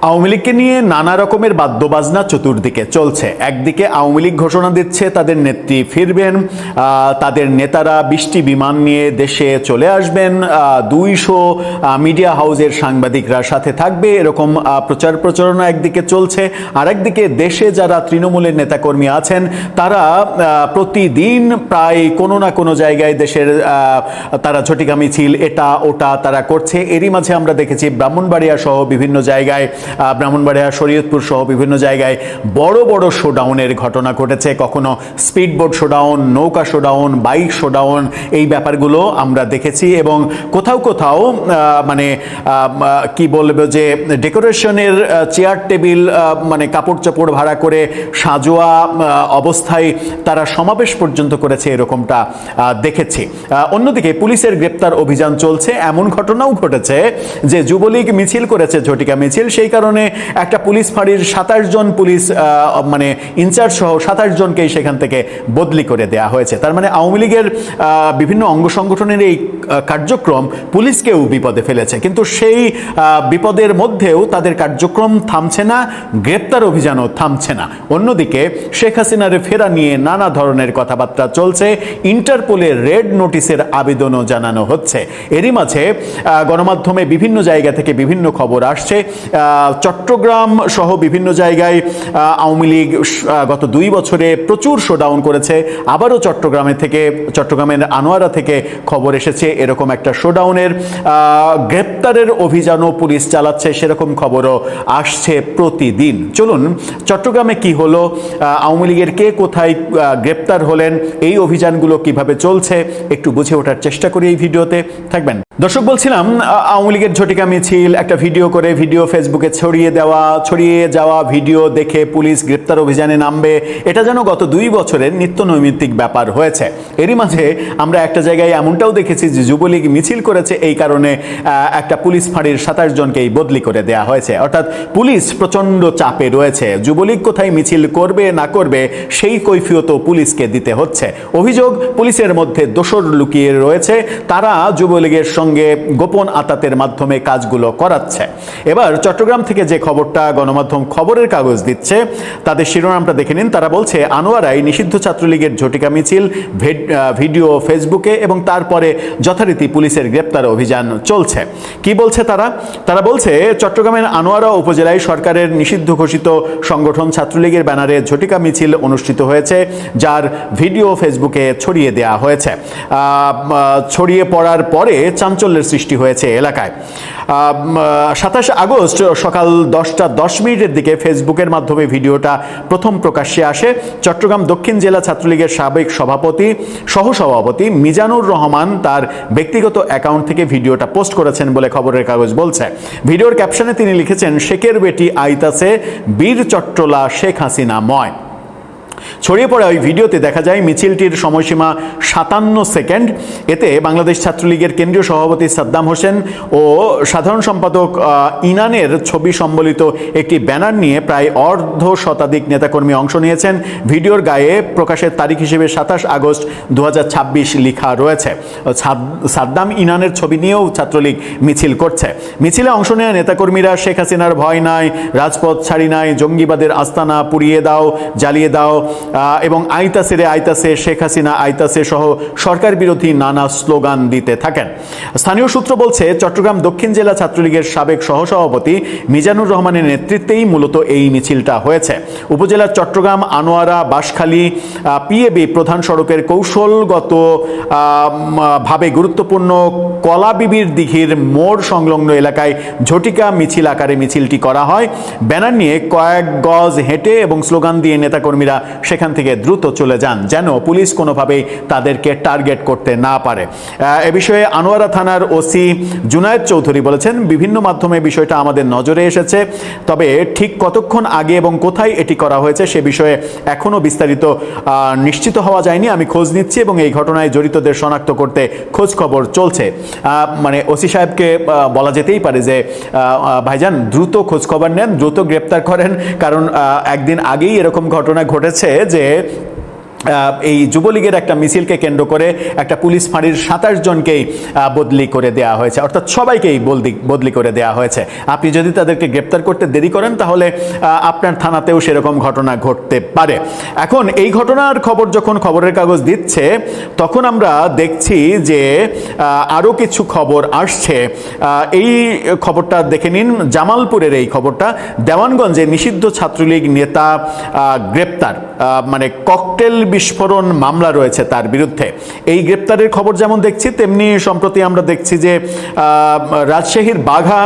আওয়ামী লীগকে নিয়ে নানা রকমের বাদ্যবাজনা চতুর্দিকে চলছে। একদিকে আওয়ামী লীগ ঘোষণা দিচ্ছে তাদের নেত্রী ফিরবেন, তাদের নেতারা 20টি বিমান নিয়ে দেশে চলে আসবেন, 200 মিডিয়া হাউসের সাংবাদিকরা সাথে থাকবে, এরকম প্রচার প্রচারণা একদিকে চলছে। আর একদিকে দেশে যারা তৃণমূলের নেতাকর্মী আছেন তারা প্রতিদিন প্রায় কোনো না কোনো জায়গায় দেশের তারা ঝটিকা মিছিল এটা ওটা তারা করছে। এরই মাঝে আমরা দেখেছি ব্রাহ্মণবাড়িয়া সহ বিভিন্ন জায়গায়, ব্রাহ্মণবাড়িয়া, শরীয়তপুর সহ বিভিন্ন জায়গায় বড় বড় শোডাউনের ঘটনা ঘটেছে। কখনো স্পিডবোট শোডাউন, নৌকা শোডাউন, বাইক শোডাউন, এই ব্যাপারগুলো আমরা দেখেছি। এবং কোথাও কোথাও মানে কি বলবো যে ডেকোরেশনের চেয়ার টেবিল মানে কাপড় চাপড় ভাড়া করে সাজোয়া অবস্থায় তারা সমাবেশ পর্যন্ত করেছে, এরকমটা দেখেছি। অন্যদিকে পুলিশের গ্রেপ্তার অভিযান চলছে। এমন ঘটনাও ঘটেছে যে যুবলীগ মিছিল করেছে, ঝটিকা মিছিল, সেই কারণে একটা পুলিশ ফাঁড়ির 27 জন পুলিশ মানে ইনচার্জ সহ 27 জনকেই সেখান থেকে বদলি করে দেয়া হয়েছে। তার মানে আওয়ামী লীগের বিভিন্ন অঙ্গ সংগঠনের এই কার্যক্রম পুলিশকেও বিপদে ফেলেছে। কিন্তু সেই বিপদের মধ্যেও তাদের কার্যক্রম থামছে না, গ্রেপ্তার অভিযানও থামছে না। অন্যদিকে শেখ হাসিনার ফেরা নিয়ে নানা ধরনের কথাবার্তা চলছে, ইন্টারপোলের রেড নোটিশের আবেদনও জানানো হচ্ছে। এরই মাঝে গণমাধ্যমে বিভিন্ন জায়গা থেকে বিভিন্ন খবর আসছে। চট্টগ্রাম সহ বিভিন্ন জায়গায় আওয়ামী লীগ গত 2 বছরে প্রচুর শোডাউন করেছে। আবারও চট্টগ্রামের আনোয়ারা থেকে খবর এসেছে এরকম একটা শোডাউনের গ্রেপ্তারের অভিযানও পুলিশ চালাচ্ছে, সেরকম খবরও আসছে প্রতিদিন। চলুন চট্টগ্রামে কি হলো, আওয়ামী লীগের কে কোথায় গ্রেপ্তার হলেন, এই অভিযানগুলো কিভাবে চলছে একটু বুঝে ওঠার চেষ্টা করি এই ভিডিওতে। থাকবেন। দর্শক, বলছিলাম আওয়ামী লীগের ঝটিকা মিছিল, একটা ভিডিও করে ভিডিও ফেসবুকে ছড়িয়ে যাওয়া ভিডিও দেখে পুলিশ গ্রেপ্তার অভিযানে নামবে, এটা যেন গত 2 বছরের নিত্য নৈমিত্তিক ব্যাপার হয়েছে। এরই মাঝে আমরা একটা জায়গায় এমনটাও দেখেছি যে যুবলীগ মিছিল করেছে, এই কারণে একটা পুলিশ ফাঁড়ির 27 জনকেই বদলি করে দেয়া হয়েছে। অর্থাৎ পুলিশ প্রচণ্ড চাপে রয়েছে। যুবলীগ কোথায় মিছিল করবে না করবে সেই কৈফিয়তও পুলিশকে দিতে হচ্ছে। অভিযোগ, পুলিশের মধ্যে দোসর লুকিয়ে রয়েছে, তারা যুবলীগের সঙ্গে গোপন আতাতের মাধ্যমে কাজগুলো করাচ্ছে। এবার চট্টগ্রাম থেকে যে খবরটা গণমাধ্যম খবরের কাগজ দিচ্ছে তাদের শিরোনামটা দেখে নিন। তারা বলছে আনোয়ারায় নিষিদ্ধ ছাত্রলীগের ঝটিকা মিছিল, ভিডিও ফেসবুকে, এবং তারপরে যথারীতি পুলিশের গ্রেপ্তার অভিযান চলছে। কি বলছে তারা বলছে চট্টগ্রামের আনোয়ারা উপজেলায় সরকারের নিষিদ্ধ ঘোষিত সংগঠন ছাত্রলীগের ব্যানারে ঝটিকা মিছিল অনুষ্ঠিত হয়েছে, যার ভিডিও ফেসবুকে ছড়িয়ে দেয়া হয়েছে। ছড়িয়ে পড়ার পরে চাঞ্চল্যের সৃষ্টি হয়েছে এলাকায়। 27 আগস্ট সকাল 10টা 10 মিনিটের দিকে ফেসবুকের মাধ্যমে ভিডিওটা প্রথম প্রকাশ্যে আসে। চট্টগ্রাম দক্ষিণ জেলা ছাত্রলীগের সাবেক সহসভাপতি মিজানুর রহমান তার ব্যক্তিগত অ্যাকাউন্ট থেকে ভিডিওটা পোস্ট করেছেন বলে খবরের কাগজ বলছে। ভিডিওর ক্যাপশনে তিনি লিখেছেন, শেখের বেটি আইতাছে, বীর চট্টলা শেখ হাসিনা ময়। ছড়িয়ে পড়া ওই ভিডিওতে দেখা যায় মিছিলটির সময়সীমা 57 সেকেন্ড। এতে বাংলাদেশ ছাত্রলীগের কেন্দ্রীয় সভাপতি সাদ্দাম হোসেন ও সাধারণ সম্পাদক ইনানের ছবি সম্বলিত একটি ব্যানার নিয়ে প্রায় অর্ধ শতাধিক নেতাকর্মী অংশ নিয়েছেন। ভিডিওর গায়ে প্রকাশের তারিখ হিসেবে 27 আগস্ট 2026 লেখা রয়েছে। সাদ্দাম ইনানের ছবি নিয়েও ছাত্রলীগ মিছিল করছে। মিছিলে অংশ নেওয়া নেতাকর্মীরা শেখ হাসিনার ভয় নাই, রাজপথ ছাড়ি নাই, জঙ্গিবাদের আস্তানা পুড়িয়ে দাও, জ্বালিয়ে দাও এবং আইতাছে রে আইতাছে, শেখ হাসিনা আইতাছে সহ সরকার বিরোধী নানা স্লোগান দিতে থাকেন। স্থানীয় সূত্র বলছে চট্টগ্রাম দক্ষিণ জেলা ছাত্রলীগের সাবেক সহসভাপতি মিজানুর রহমানের নেতৃত্বেই মূলত এই মিছিলটা হয়েছে। উপজেলার চট্টগ্রাম আনোয়ারা বাঁশখালী পিএবি প্রধান সড়কের কৌশলগত ভাবে গুরুত্বপূর্ণ কলাবিবির দিঘির মোড় সংলগ্ন এলাকায় ঝটিকা মিছিল আকারে মিছিলটি করা হয়। ব্যানার নিয়ে কয়েক গজ হেঁটে এবং স্লোগান দিয়ে নেতাকর্মীরা সেখান থেকে দ্রুত চলে যান, যেন পুলিশ কোনোভাবেই তাদেরকে টার্গেট করতে না পারে। এ বিষয়ে আনোয়ারা থানার ওসি জুনায়েদ চৌধুরী বলেছেন, বিভিন্ন মাধ্যমে বিষয়টা আমাদের নজরে এসেছে, তবে ঠিক কতক্ষণ আগে এবং কোথায় এটি করা হয়েছে সে বিষয়ে এখনও বিস্তারিত নিশ্চিত হওয়া যায়নি। আমি খোঁজ নিচ্ছি এবং এই ঘটনায় জড়িতদের শনাক্ত করতে খোঁজ খবর চলছে। মানে ওসি সাহেবকে বলা যেতেই পারে যে ভাইজান দ্রুত খোঁজ খবর নেন, দ্রুত গ্রেপ্তার করেন, কারণ একদিন আগেই এরকম ঘটনা ঘটেছে যে এই যুবলীগের একটা মিছিলকে কেন্দ্র করে একটা পুলিশ ফাঁড়ির 27 জনকেই বদলি করে দেওয়া হয়েছে, অর্থাৎ সবাইকেই বদলি করে দেওয়া হয়েছে। আপনি যদি তাদেরকে গ্রেপ্তার করতে দেরি করেন তাহলে আপনার থানাতেও সেরকম ঘটনা ঘটতে পারে। এখন এই ঘটনার খবর যখন খবরের কাগজ দিচ্ছে তখন আমরা দেখছি যে আরও কিছু খবর আসছে। এই খবরটা দেখে নিন, জামালপুরের এই খবরটা। দেওয়ানগঞ্জে নিষিদ্ধ ছাত্রলীগ নেতা গ্রেপ্তার, মানে ককটেল বিস্ফোরণ মামলা রয়েছে তার বিরুদ্ধে। এই গ্রেপ্তারের খবর যেমন দেখছি তেমনি সম্প্রতি আমরা দেখছি যে রাজশাহীর বাঘা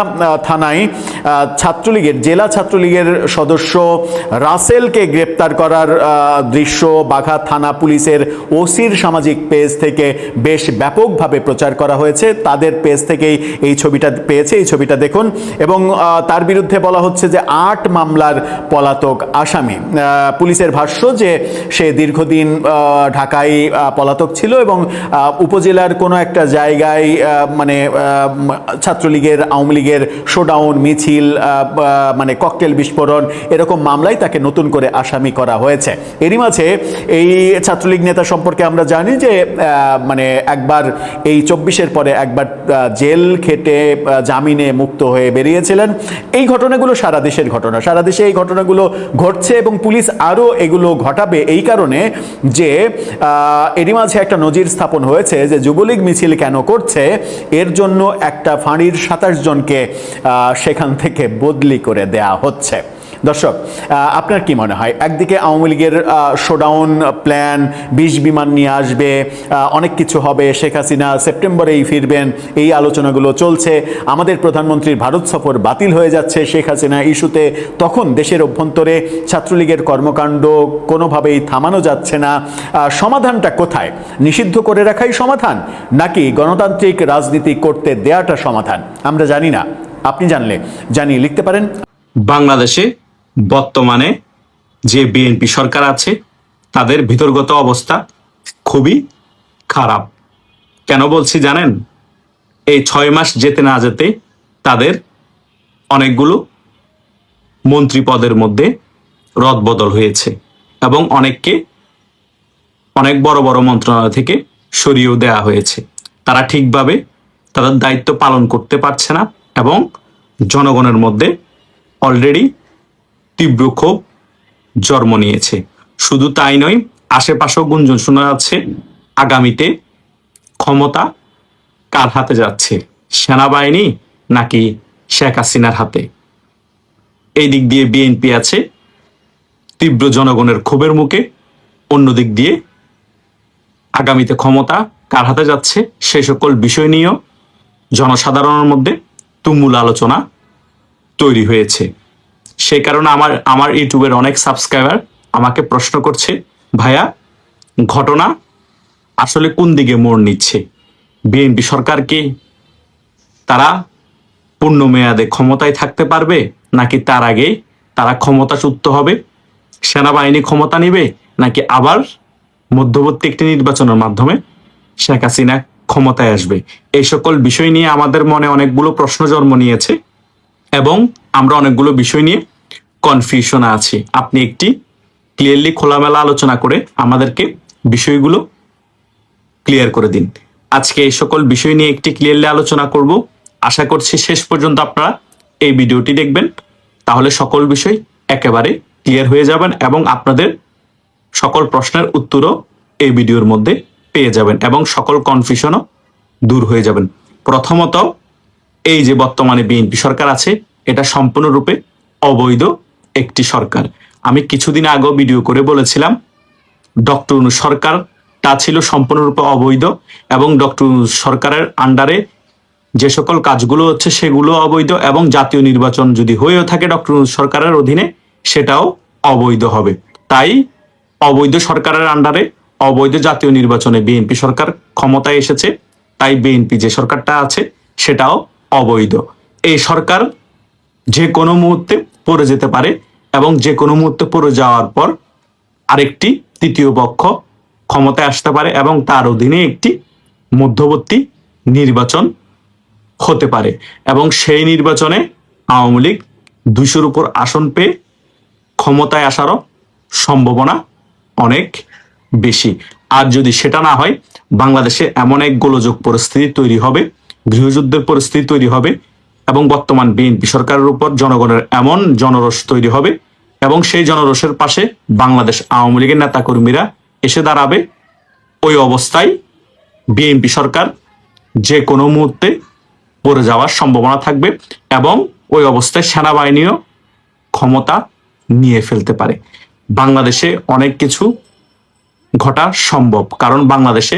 থানায় ছাত্রলীগের জেলা ছাত্রলীগের সদস্য রাসেলকে গ্রেপ্তার করার দৃশ্য বাঘা থানা পুলিশের ওসির সামাজিক পেজ থেকে বেশ ব্যাপকভাবে প্রচার করা হয়েছে। তাদের পেজ থেকেই এই ছবিটা পেয়েছে, এই ছবিটা দেখুন। এবং তার বিরুদ্ধে বলা হচ্ছে যে 8 মামলার পলাতক আসামি। পুলিশের ভাষ্য যে সে দীর্ঘদিন ঢাকায় পলাতক ছিল এবং উপজেলার কোনো একটা জায়গায় মানে ছাত্রলীগের আওয়ামী লীগের শোডাউন মিছিল মানে ককটেল বিস্ফোরণ এরকম মামলায় তাকে নতুন করে আসামি করা হয়েছে। এরই মাঝে এই ছাত্রলীগ নেতা সম্পর্কে আমরা জানি যে মানে একবার এই 24-এর পরে একবার জেল খেটে জামিনে মুক্ত হয়ে বেরিয়েছিলেন। এই ঘটনাগুলো সারা দেশের ঘটনা, সারা দেশে এই ঘটনাগুলো ঘটছে এবং পুলিশ আরও এগুলো ঘটাবে এই কারণে যে এরই মাঝে একটা নজির স্থাপন হয়েছে যে যুবলীগ মিছিল কেন করছে এর জন্য একটা ফাঁড়ির 27 জনকে সেখান থেকে বদলি করে দেয়া হচ্ছে। দর্শক, আপনার কি মনে হয়? একদিকে আওয়ামী লীগের শোডাউন প্ল্যান, 20 বিমান নিয়ে আসবে, অনেক কিছু হবে, শেখ হাসিনা সেপ্টেম্বরেই ফিরবেন, এই আলোচনাগুলো চলছে। আমাদের প্রধানমন্ত্রীর ভারত সফর বাতিল হয়ে যাচ্ছে শেখ হাসিনা ইস্যুতে। তখন দেশের অভ্যন্তরে ছাত্রলীগের কর্মকাণ্ড কোনোভাবেই থামানো যাচ্ছে না। সমাধানটা কোথায়? নিষিদ্ধ করে রাখাই সমাধান নাকি গণতান্ত্রিক রাজনীতি করতে দেয়াটা সমাধান? আমরা জানি না, আপনি জানলে জানিয়ে লিখতে পারেন। বাংলাদেশে বর্তমানে যে বিএনপি সরকার আছে তাদের ভিতরগত অবস্থা খুবই খারাপ। কেন বলছি জানেন? এই 6 মাস যেতে না যেতে তাদের অনেকগুলো মন্ত্রী পদের মধ্যে রদবদল হয়েছে এবং অনেককে অনেক বড় বড় মন্ত্রণালয় থেকে সরিয়েও দেওয়া হয়েছে। তারা ঠিকভাবে তাদের দায়িত্ব পালন করতে পারছে না এবং জনগণের মধ্যে অলরেডি তীব্র ক্ষোভ জন্ম নিয়েছে। শুধু তাই নয়, আশেপাশেও গুঞ্জন শোনা যাচ্ছে আগামীতে ক্ষমতা কার হাতে যাচ্ছে, সেনাবাহিনী নাকি শেখ হাসিনার হাতে। এই দিক দিয়ে বিএনপি আছে তীব্র জনগণের ক্ষোভের মুখে, অন্যদিক দিয়ে আগামীতে ক্ষমতা কার হাতে যাচ্ছে সেই সকল বিষয় নিয়েও জনসাধারণের মধ্যে তুমুল আলোচনা তৈরি হয়েছে। সেই কারণে আমার ইউটিউবের অনেক সাবস্ক্রাইবার আমাকে প্রশ্ন করছে, ভাইয়া ঘটনা আসলে কোন দিকে মোড় নিচ্ছে? বিএনপি সরকার কি তারা পূর্ণ মেয়াদে ক্ষমতায় থাকতে পারবে নাকি তার আগে তারা ক্ষমতাচ্যুত হবে, সেনাবাহিনী ক্ষমতা নেবে, নাকি আবার মধ্যবর্তী একটি নির্বাচনের মাধ্যমে শেখ হাসিনা ক্ষমতায় আসবে? এই সকল বিষয় নিয়ে আমাদের মনে অনেকগুলো প্রশ্ন জন্ম নিয়েছে এবং আমরা অনেকগুলো বিষয় নিয়ে কনফিউশনে আছি। আপনি একটি ক্লিয়ারলি খোলামেলা আলোচনা করে আমাদেরকে বিষয়গুলো ক্লিয়ার করে দিন। আজকে এই সকল বিষয় নিয়ে একটি ক্লিয়ারলি আলোচনা করব। আশা করছি শেষ পর্যন্ত আপনারা এই ভিডিওটি দেখবেন, তাহলে সকল বিষয় একেবারে ক্লিয়ার হয়ে যাবেন এবং আপনাদের সকল প্রশ্নের উত্তরও এই ভিডিওর মধ্যে পেয়ে যাবেন এবং সকল কনফিউশনও দূর হয়ে যাবেন। প্রথমত, এই যে বর্তমানে বিএনপি সরকার আছে এটা সম্পূর্ণরূপে অবৈধ একটি সরকার। আমি কিছুদিন আগেও ভিডিও করে বলেছিলাম ডক্টর ইউনূস সরকারটা ছিল সম্পূর্ণরূপে অবৈধ এবং ডক্টর ইউনূস সরকারের আন্ডারে যে সকল কাজগুলো হচ্ছে সেগুলো অবৈধ এবং জাতীয় নির্বাচন যদি হয়েও থাকে ডক্টর ইউনূস সরকারের অধীনে সেটাও অবৈধ হবে। তাই অবৈধ সরকারের আন্ডারে অবৈধ জাতীয় নির্বাচনে বিএনপি সরকার ক্ষমতায় এসেছে, তাই বিএনপি যে সরকারটা আছে সেটাও অবৈধ। এই সরকার যে কোনো মুহূর্তে পড়ে যেতে পারে এবং যে কোনো মুহূর্তে পড়ে যাওয়ার পর আরেকটি তৃতীয় পক্ষ ক্ষমতায় আসতে পারে এবং তার অধীনে একটি মধ্যবর্তী নির্বাচন হতে পারে এবং সেই নির্বাচনে আওয়ামী লীগ 200-র উপর আসন পেয়ে ক্ষমতায় আসারও সম্ভাবনা অনেক বেশি। আর যদি সেটা না হয়, বাংলাদেশে এমন এক গোলযোগ পরিস্থিতি তৈরি হবে, গৃহযুদ্ধের পরিস্থিতি তৈরি হবে, এবং বর্তমান বিএনপি সরকারের উপর জনগণের এমন জনরোষ তৈরি হবে, এবং সেই জনরোষের পাশে বাংলাদেশ আওয়ামী লীগের নেতাকর্মীরা এসে দাঁড়াবে। ওই অবস্থায় বিএনপি সরকার যে কোনো মুহূর্তে পড়ে যাওয়ার সম্ভাবনা থাকবে, এবং ওই অবস্থায় সেনাবাহিনীও ক্ষমতা নিয়ে ফেলতে পারে। বাংলাদেশে অনেক কিছু ঘটা সম্ভব, কারণ বাংলাদেশে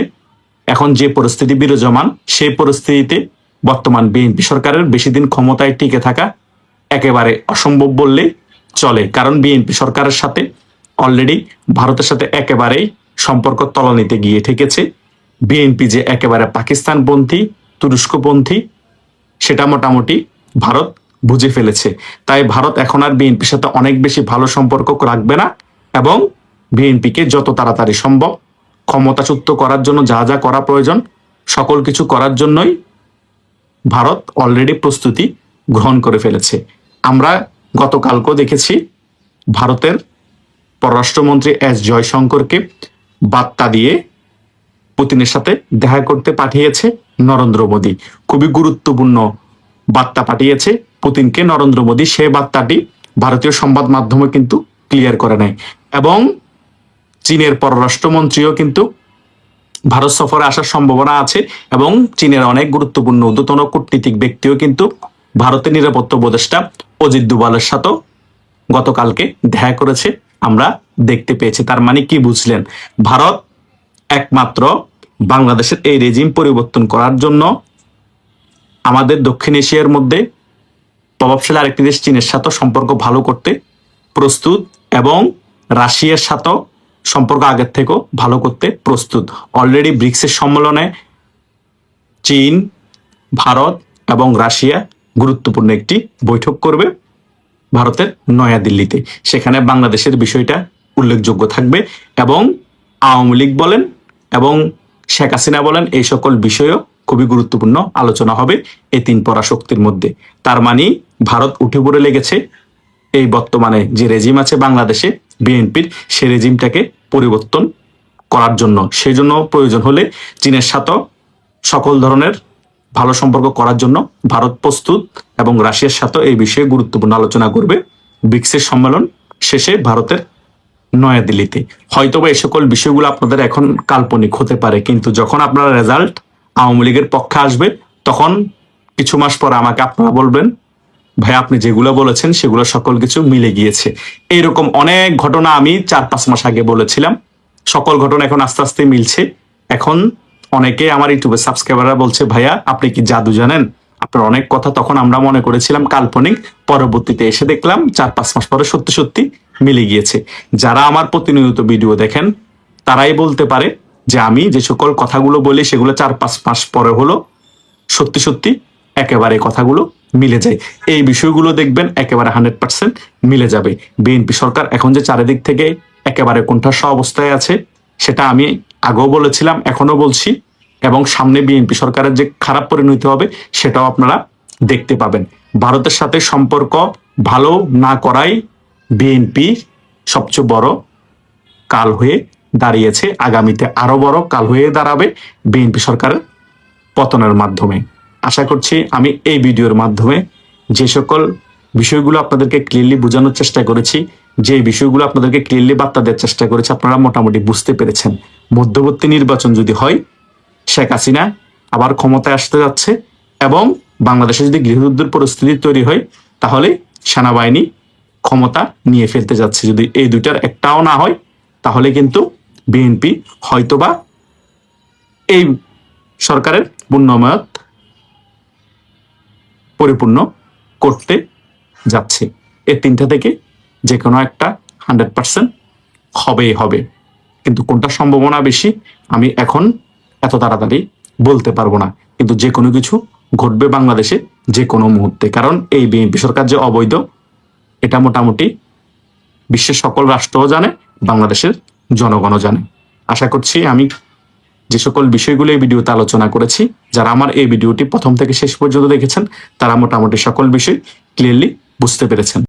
এখন যে পরিস্থিতি বিরাজমান, সেই পরিস্থিতিতে বর্তমান বিএনপি সরকারের বেশি দিন ক্ষমতায় টিকে থাকা একেবারে অসম্ভব বললেই চলে। কারণ বিএনপি সরকারের সাথে অলরেডি ভারতের সাথে একেবারেই সম্পর্ক তলানিতে গিয়ে ঠেকেছে। বিএনপি যে একেবারে পাকিস্তানপন্থী, তুরস্কপন্থী, সেটা মোটামুটি ভারত বুঝে ফেলেছে। তাই ভারত এখন আর বিএনপির সাথে অনেক বেশি ভালো সম্পর্ক রাখবে না, এবং বিএনপিকে যত তাড়াতাড়ি সম্ভব ক্ষমতাচ্যুত করার জন্য যা যা করা প্রয়োজন সকল কিছু করার জন্যই ভারত অলরেডি প্রস্তুতি গ্রহণ করে ফেলেছে। আমরা গতকালকেও দেখেছি ভারতের পররাষ্ট্রমন্ত্রী এস জয়শঙ্করকে বার্তা দিয়ে পুতিনের সাথে দেখা করতে পাঠিয়েছে নরেন্দ্র মোদী। খুবই গুরুত্বপূর্ণ বার্তা পাঠিয়েছে পুতিনকে নরেন্দ্র মোদী। সে বার্তাটি ভারতীয় সংবাদ মাধ্যমে কিন্তু ক্লিয়ার করে নাই, এবং চীনের পররাষ্ট্রমন্ত্রীও কিন্তু ভারত সফরে আসার সম্ভাবনা আছে, এবং চীনের অনেক গুরুত্বপূর্ণ ঊর্ধ্বতন কূটনীতিক ব্যক্তিও কিন্তু ভারতের নিরাপত্তা উপদেষ্টা অজিত দোভালের সাথেও গতকালকে দেখা করেছে, আমরা দেখতে পেয়েছি। তার মানে কি বুঝলেন? ভারত একমাত্র বাংলাদেশের এই রেজিম পরিবর্তন করার জন্য আমাদের দক্ষিণ এশিয়ার মধ্যে প্রভাবশালী আরেকটি দেশ চীনের সাথে সম্পর্ক ভালো করতে প্রস্তুত, এবং রাশিয়ার সাথেও সম্পর্ক আগের থেকেও ভালো করতে প্রস্তুত। অলরেডি ব্রিক্সের সম্মেলনে চীন, ভারত এবং রাশিয়া গুরুত্বপূর্ণ একটি বৈঠক করবে ভারতের নয়াদিল্লিতে। সেখানে বাংলাদেশের বিষয়টা উল্লেখযোগ্য থাকবে, এবং আওয়ামী লীগ বলেন এবং শেখ হাসিনা বলেন, এই সকল বিষয়ও খুবই গুরুত্বপূর্ণ আলোচনা হবে এই তিন পরাশক্তির মধ্যে। তার মানে ভারত উঠে পড়ে লেগেছে এই বর্তমানে যে রেজিম আছে বাংলাদেশে বিএনপির, সেই রেজিমটাকে পরিবর্তন করার জন্য। সেই জন্য প্রয়োজন হলে চীনের সাথেও সকল ধরনের ভালো সম্পর্ক করার জন্য ভারত প্রস্তুত, এবং রাশিয়ার সাথেও এই বিষয়ে গুরুত্বপূর্ণ আলোচনা করবে ব্রিক্সের সম্মেলন শেষে ভারতের নয়াদিল্লিতে। হয়তোবা এই সকল বিষয়গুলো আপনাদের এখন কাল্পনিক হতে পারে, কিন্তু যখন আপনার রেজাল্ট আওয়ামী লীগের পক্ষে আসবে, তখন কিছু মাস পরে আমাকে আপনারা বলবেন, ভাই আপনি যেগুলো বলেছেন সেগুলো সকল কিছু মিলে গিয়েছে। এইরকম অনেক ঘটনা আমি 4-5 মাস আগে বলেছিলাম, সকল ঘটনা এখন আস্তে আস্তে মিলছে। এখন অনেকে আমার ইউটিউবে সাবস্ক্রাইবাররা বলছে, ভাইয়া আপনি কি জাদু জানেন? আপনার অনেক কথা তখন আমরা মনে করেছিলাম কাল্পনিক, পরবর্তীতে এসে দেখলাম 4-5 মাস পরে সত্যি সত্যি মিলে গিয়েছে। যারা আমার প্রতিনিয়ত ভিডিও দেখেন তারাই বলতে পারে যে আমি যে সকল কথাগুলো বলি সেগুলো 4-5 মাস পরে হলো সত্যি সত্যি একেবারে কথাগুলো মিলে যায়। এই বিষয়গুলো দেখবেন একেবারে 100% মিলে যাবে। বিএনপি সরকার এখন যে চারিদিক থেকে একেবারে কোণঠাসা অবস্থায় আছে, সেটা আমি আগেও বলেছিলাম, এখনো বলছি, এবং সামনে বিএনপি সরকারের যে খারাপ পরিণতি হবে সেটাও আপনারা দেখতে পাবেন। ভারতের সাথে সম্পর্ক ভালো না করাই বিএনপি সবচেয়ে বড় কাল হয়ে দাঁড়িয়েছে, আগামীতে আরো বড় কাল হয়ে দাঁড়াবে বিএনপি সরকারের পতনের মাধ্যমে। আশা করছি আমি এই ভিডিওর মাধ্যমে যে সকল বিষয়গুলো আপনাদেরকে ক্লিয়ারলি বোঝানোর চেষ্টা করেছি, যে বিষয়গুলো আপনাদেরকে ক্লিয়ারলি বার্তা দেওয়ার চেষ্টা করেছি, আপনারা মোটামুটি বুঝতে পেরেছেন। মধ্যবর্তী নির্বাচন যদি হয়, শেখ হাসিনা আবার ক্ষমতায় আসতে যাচ্ছে, এবং বাংলাদেশে যদি গৃহযুদ্ধের পরিস্থিতি তৈরি হয়, তাহলে সেনাবাহিনী ক্ষমতা নিয়ে ফেলতে যাচ্ছে। যদি এই দুইটার একটাও না হয়, তাহলে কিন্তু বিএনপি হয়তোবা এই সরকারের পূর্ণমেয়াদ পরিপূর্ণ করতে যাচ্ছে। এই তিনটা থেকে যে কোনো একটা 100% হবেই হবে, কিন্তু কোনটা সম্ভাবনা বেশি আমি এখন এত তাড়াতাড়ি বলতে পারবো না। কিন্তু যে কোনো কিছু ঘটবে বাংলাদেশে যে কোনো মুহূর্তে, কারণ এই বিএনপি সরকার যে অবৈধ এটা মোটামুটি বিশ্বের সকল রাষ্ট্রও জানে, বাংলাদেশের জনগণও জানে। আশা করছি আমি যে সকল বিষয়গুলো এই ভিডিওতে আলোচনা করেছি, যারা আমার এই ভিডিওটি প্রথম থেকে শেষ পর্যন্ত দেখেছেন তারা মোটামুটি সকল বিষয় ক্লিয়ারলি বুঝতে পেরেছেন।